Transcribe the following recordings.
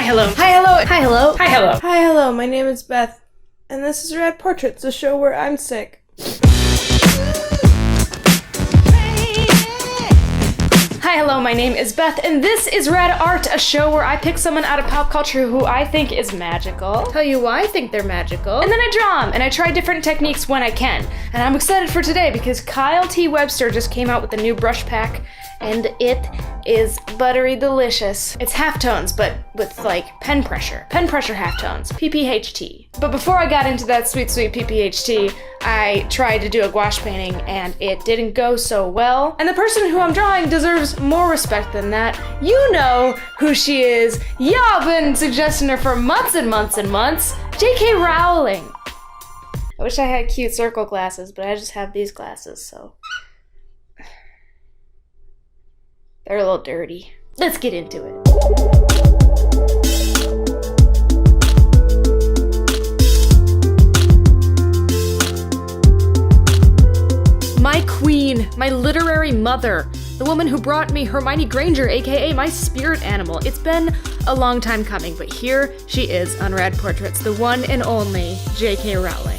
hello. Hi, hello. Hi, hello. Hi, hello. Hi, hello. My name is Beth, and this is Rad Portraits, a show where I'm sick. Hi, hello, my name is Beth, and this is Rad Art, a show where I pick someone out of pop culture who I think is magical. Tell you why I think they're magical. And then I draw them, and I try different techniques when I can. And I'm excited for today because Kyle T. Webster just came out with a new brush pack, and it is buttery delicious. It's halftones, but with like pen pressure. Pen pressure halftones, PPHT. But before I got into that sweet, sweet PPHT, I tried to do a gouache painting and it didn't go so well. And the person who I'm drawing deserves more respect than that. You know who she is. Y'all been suggesting her for months and months and months. J.K. Rowling. I wish I had cute circle glasses, but I just have these glasses, so they're a little dirty. Let's get into it. My queen, my literary mother, the woman who brought me Hermione Granger, aka my spirit animal. It's been a long time coming, but here she is on Rad Portraits, the one and only J.K. Rowling.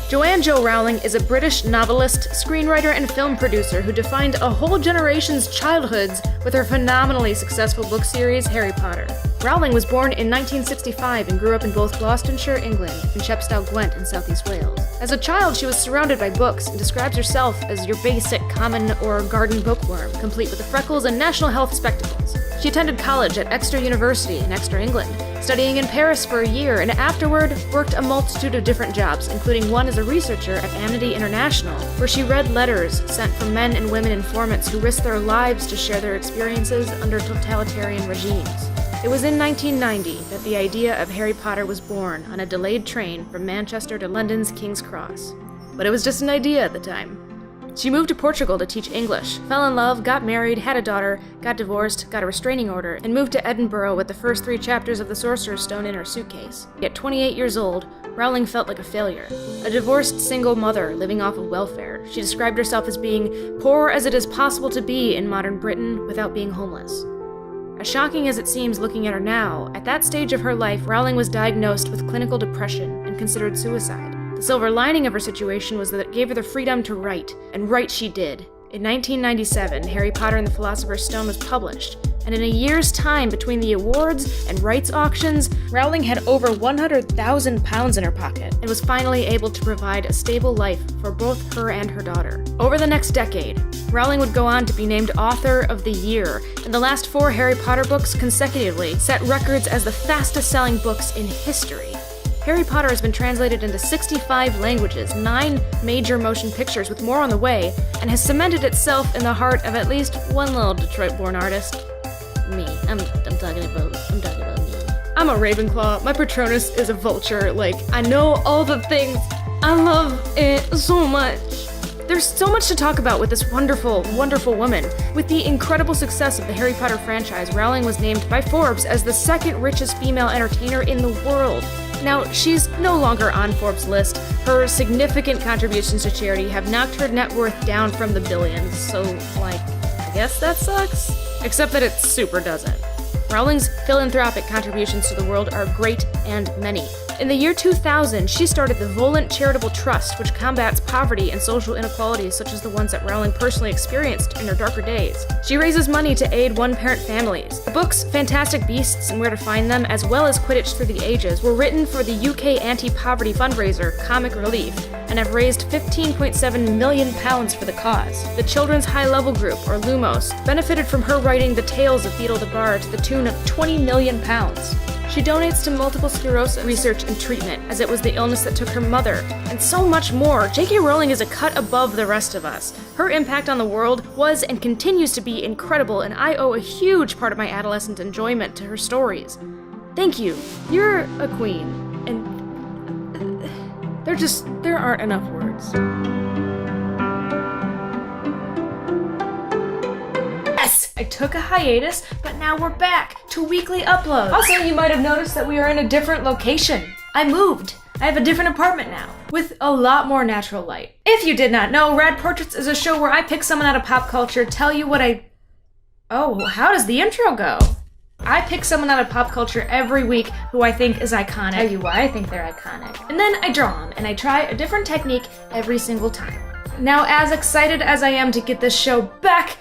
Joanne Jo Rowling is a British novelist, screenwriter, and film producer who defined a whole generation's childhoods with her phenomenally successful book series, Harry Potter. Rowling was born in 1965 and grew up in both Gloucestershire, England, and Chepstow, Gwent in southeast Wales. As a child, she was surrounded by books and describes herself as your basic common or garden bookworm, complete with the freckles and national health spectacles. She attended college at Exeter University in Exeter, England, studying in Paris for a year, and afterward worked a multitude of different jobs, including one as a researcher at Amnesty International, where she read letters sent from men and women informants who risked their lives to share their experiences under totalitarian regimes. It was in 1990 that the idea of Harry Potter was born on a delayed train from Manchester to London's King's Cross. But it was just an idea at the time. She moved to Portugal to teach English, fell in love, got married, had a daughter, got divorced, got a restraining order, and moved to Edinburgh with the first 3 chapters of The Sorcerer's Stone in her suitcase. At 28 years old, Rowling felt like a failure. A divorced single mother living off of welfare, she described herself as being poor as it is possible to be in modern Britain without being homeless. As shocking as it seems looking at her now, at that stage of her life, Rowling was diagnosed with clinical depression and considered suicide. The silver lining of her situation was that it gave her the freedom to write, and write she did. In 1997, Harry Potter and the Philosopher's Stone was published, and in a year's time between the awards and rights auctions, Rowling had over £100,000 in her pocket and was finally able to provide a stable life for both her and her daughter. Over the next decade, Rowling would go on to be named Author of the Year, and the last 4 Harry Potter books consecutively set records as the fastest-selling books in history. Harry Potter has been translated into 65 languages, 9 major motion pictures with more on the way, and has cemented itself in the heart of at least one little Detroit-born artist. Me. I'm talking about me. I'm a Ravenclaw. My Patronus is a vulture. Like, I know all the things. I love it so much. There's so much to talk about with this wonderful, wonderful woman. With the incredible success of the Harry Potter franchise, Rowling was named by Forbes as the 2nd richest female entertainer in the world. Now, she's no longer on Forbes' list. Her significant contributions to charity have knocked her net worth down from the billions, so, like, I guess that sucks? Except that it super doesn't. Rowling's philanthropic contributions to the world are great and many. In the year 2000, she started the Volant Charitable Trust, which combats poverty and social inequalities such as the ones that Rowling personally experienced in her darker days. She raises money to aid one-parent families. The books Fantastic Beasts and Where to Find Them, as well as Quidditch Through the Ages, were written for the UK anti-poverty fundraiser Comic Relief, and have raised £15.7 million for the cause. The Children's High Level Group, or Lumos, benefited from her writing the tales of Beedle the Bard to the tune of £20 million. She donates to multiple sclerosis research and treatment, as it was the illness that took her mother, and so much more. J.K. Rowling is a cut above the rest of us. Her impact on the world was and continues to be incredible, and I owe a huge part of my adolescent enjoyment to her stories. Thank you. You're a queen, and there aren't enough words. I took a hiatus, but now we're back to weekly uploads. Also, you might have noticed that we are in a different location. I moved. I have a different apartment now, with a lot more natural light. If you did not know, Rad Portraits is a show where I pick someone out of pop culture, tell you what I... Oh, how does the intro go? I pick someone out of pop culture every week who I think is iconic. Tell you why I think they're iconic. And then I draw them, and I try a different technique every single time. Now, as excited as I am to get this show back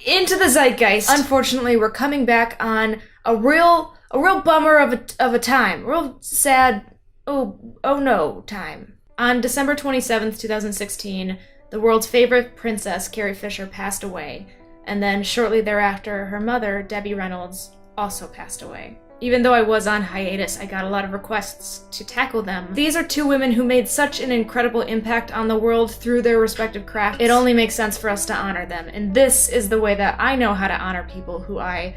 into the zeitgeist, unfortunately, we're coming back on a real bummer of a time. Real sad, oh no time. On December 27th, 2016, the world's favorite princess, Carrie Fisher, passed away. And then shortly thereafter, her mother, Debbie Reynolds, also passed away. Even though I was on hiatus, I got a lot of requests to tackle them. These are two women who made such an incredible impact on the world through their respective crafts. It only makes sense for us to honor them, and this is the way that I know how to honor people who I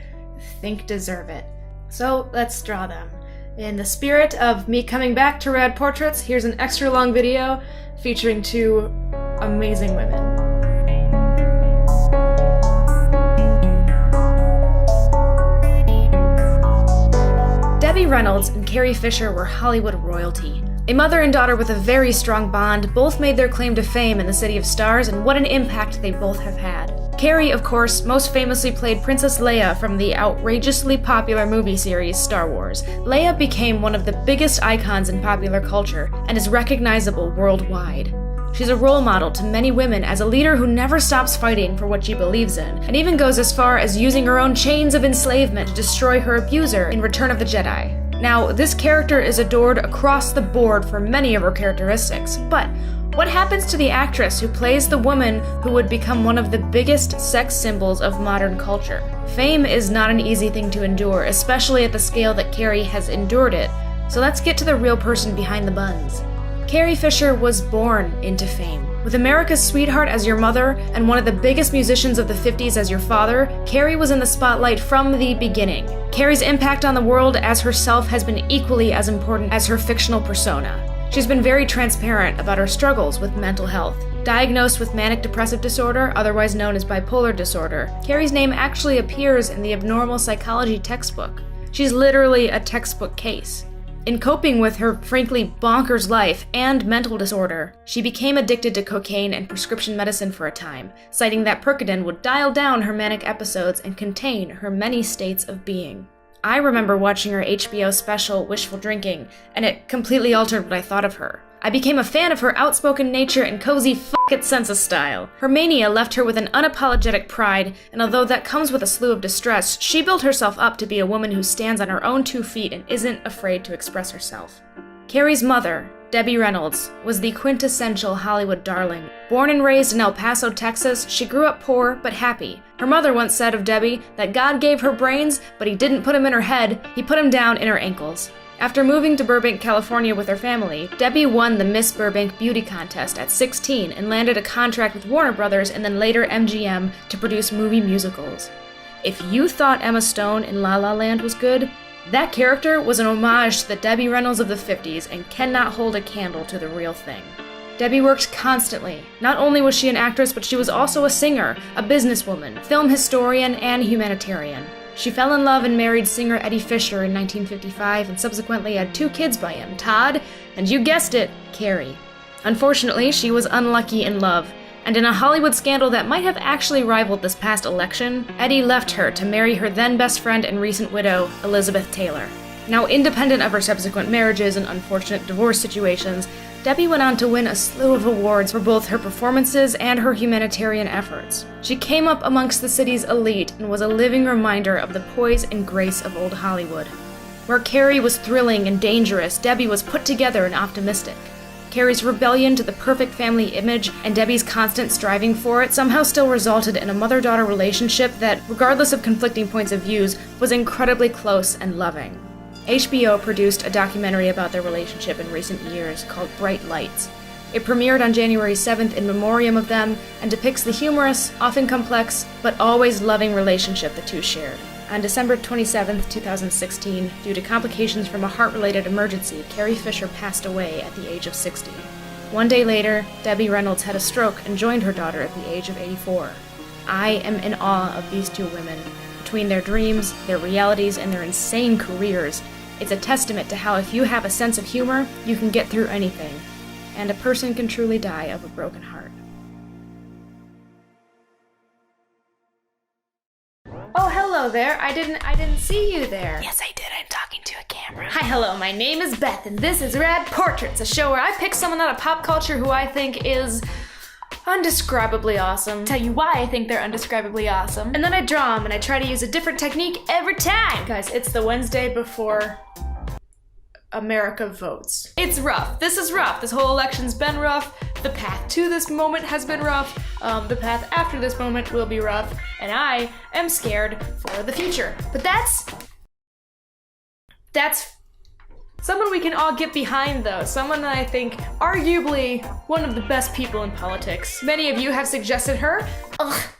think deserve it. So let's draw them. In the spirit of me coming back to Rad Portraits, here's an extra long video featuring two amazing women. Debbie Reynolds and Carrie Fisher were Hollywood royalty. A mother and daughter with a very strong bond, both made their claim to fame in the City of Stars, and what an impact they both have had. Carrie, of course, most famously played Princess Leia from the outrageously popular movie series Star Wars. Leia became one of the biggest icons in popular culture and is recognizable worldwide. She's a role model to many women as a leader who never stops fighting for what she believes in, and even goes as far as using her own chains of enslavement to destroy her abuser in Return of the Jedi. Now, this character is adored across the board for many of her characteristics, but what happens to the actress who plays the woman who would become one of the biggest sex symbols of modern culture? Fame is not an easy thing to endure, especially at the scale that Carrie has endured it, so let's get to the real person behind the buns. Carrie Fisher was born into fame. With America's sweetheart as your mother and one of the biggest musicians of the 50s as your father, Carrie was in the spotlight from the beginning. Carrie's impact on the world as herself has been equally as important as her fictional persona. She's been very transparent about her struggles with mental health. Diagnosed with manic depressive disorder, otherwise known as bipolar disorder, Carrie's name actually appears in the abnormal psychology textbook. She's literally a textbook case. In coping with her frankly bonkers life and mental disorder, she became addicted to cocaine and prescription medicine for a time, citing that Percodan would dial down her manic episodes and contain her many states of being. I remember watching her HBO special, Wishful Drinking, and it completely altered what I thought of her. I became a fan of her outspoken nature and cozy f***it sense of style. Her mania left her with an unapologetic pride, and although that comes with a slew of distress, she built herself up to be a woman who stands on her own 2 feet and isn't afraid to express herself. Carrie's mother, Debbie Reynolds, was the quintessential Hollywood darling. Born and raised in El Paso, Texas, she grew up poor but happy. Her mother once said of Debbie that God gave her brains, but he didn't put them in her head, he put them down in her ankles. After moving to Burbank, California with her family, Debbie won the Miss Burbank Beauty Contest at 16 and landed a contract with Warner Brothers and then later MGM to produce movie musicals. If you thought Emma Stone in La La Land was good, that character was an homage to the Debbie Reynolds of the 50s and cannot hold a candle to the real thing. Debbie worked constantly. Not only was she an actress, but she was also a singer, a businesswoman, film historian, and humanitarian. She fell in love and married singer Eddie Fisher in 1955 and subsequently had 2 kids by him, Todd, and you guessed it, Carrie. Unfortunately, she was unlucky in love, and in a Hollywood scandal that might have actually rivaled this past election, Eddie left her to marry her then best friend and recent widow, Elizabeth Taylor. Now, independent of her subsequent marriages and unfortunate divorce situations, Debbie went on to win a slew of awards for both her performances and her humanitarian efforts. She came up amongst the city's elite and was a living reminder of the poise and grace of old Hollywood. Where Carrie was thrilling and dangerous, Debbie was put together and optimistic. Carrie's rebellion to the perfect family image and Debbie's constant striving for it somehow still resulted in a mother-daughter relationship that, regardless of conflicting points of views, was incredibly close and loving. HBO produced a documentary about their relationship in recent years called Bright Lights. It premiered on January 7th in memoriam of them and depicts the humorous, often complex, but always loving relationship the two shared. On December 27, 2016, due to complications from a heart-related emergency, Carrie Fisher passed away at the age of 60. 1 day later, Debbie Reynolds had a stroke and joined her daughter at the age of 84. I am in awe of these 2 women. Between their dreams, their realities, and their insane careers, it's a testament to how if you have a sense of humor, you can get through anything, and a person can truly die of a broken heart. Oh, hello hello there. I didn't see you there. Yes, I did. I'm talking to a camera. Hi, hello. My name is Beth, and this is Rad Portraits, a show where I pick someone out of pop culture who I think is undescribably awesome. Tell you why I think they're undescribably awesome. And then I draw them, and I try to use a different technique every time. Guys, it's the Wednesday before America votes. It's rough. This is rough. This whole election's been rough. The path to this moment has been rough. The path after this moment will be rough. And I am scared for the future. But that's someone we can all get behind, though. Someone that I think arguably one of the best people in politics. Many of you have suggested her,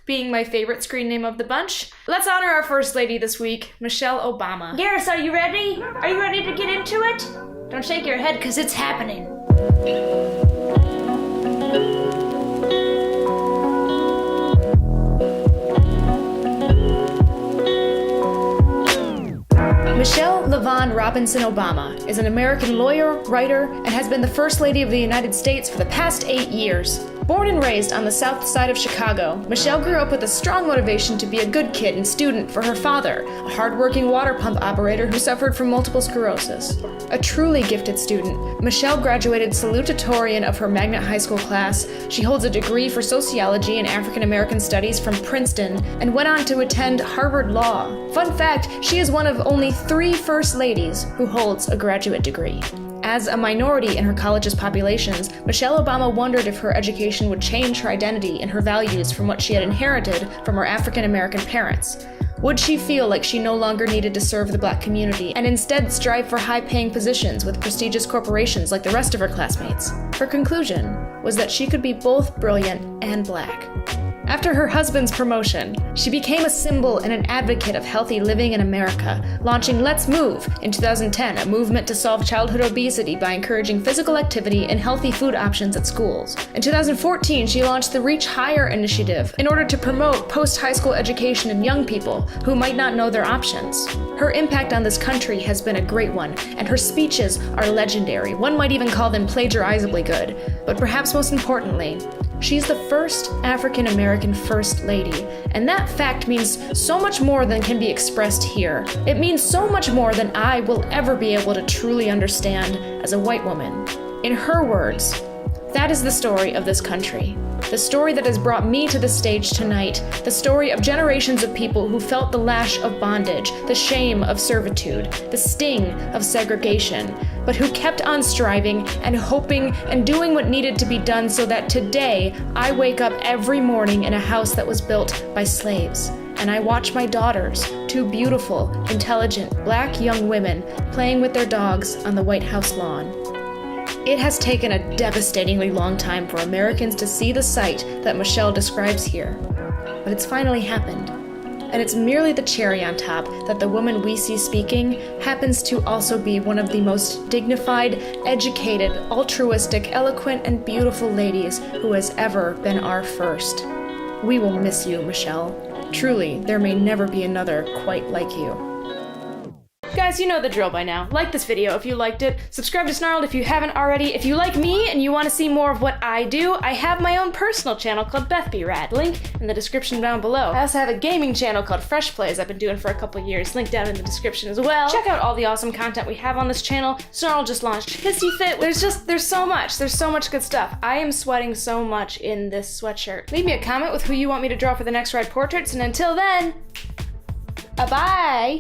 being my favorite screen name of the bunch. Let's honor our first lady this week, Michelle Obama. Garrus, are you ready? Are you ready to get into it? Don't shake your head, because it's happening. Michelle LaVaughn Robinson Obama is an American lawyer, writer, and has been the First Lady of the United States for the past 8 years. Born and raised on the south side of Chicago, Michelle grew up with a strong motivation to be a good kid and student for her father, a hardworking water pump operator who suffered from multiple sclerosis. A truly gifted student, Michelle graduated salutatorian of her magnet high school class. She holds a degree for sociology and African American studies from Princeton and went on to attend Harvard Law. Fun fact, she is one of only 3 First Ladies who holds a graduate degree. As a minority in her college's populations, Michelle Obama wondered if her education would change her identity and her values from what she had inherited from her African American parents. Would she feel like she no longer needed to serve the Black community and instead strive for high-paying positions with prestigious corporations like the rest of her classmates? Her conclusion was that she could be both brilliant and Black. After her husband's promotion, she became a symbol and an advocate of healthy living in America, launching Let's Move in 2010, a movement to solve childhood obesity by encouraging physical activity and healthy food options at schools. In 2014, she launched the Reach Higher initiative in order to promote post-high school education in young people who might not know their options. Her impact on this country has been a great one, and her speeches are legendary. One might even call them plagiarizably good. But perhaps most importantly, she's the first African American First Lady, and that fact means so much more than can be expressed here. It means so much more than I will ever be able to truly understand as a white woman. In her words, that is the story of this country. The story that has brought me to the stage tonight, the story of generations of people who felt the lash of bondage, the shame of servitude, the sting of segregation, but who kept on striving and hoping and doing what needed to be done so that today I wake up every morning in a house that was built by slaves. And I watch my daughters, 2 beautiful, intelligent, Black young women, playing with their dogs on the White House lawn. It has taken a devastatingly long time for Americans to see the sight that Michelle describes here, but it's finally happened. And it's merely the cherry on top that the woman we see speaking happens to also be one of the most dignified, educated, altruistic, eloquent, and beautiful ladies who has ever been our first. We will miss you, Michelle. Truly, there may never be another quite like you. Guys, you know the drill by now. Like this video if you liked it. Subscribe to Snarled if you haven't already. If you like me and you want to see more of what I do, I have my own personal channel called Beth Be Rad. Link in the description down below. I also have a gaming channel called Fresh Plays I've been doing for a couple years. Link down in the description as well. Check out all the awesome content we have on this channel. Snarled just launched Hissy Fit. There's so much. There's so much good stuff. I am sweating so much in this sweatshirt. Leave me a comment with who you want me to draw for the next Rad Portraits, and until then, bye-bye!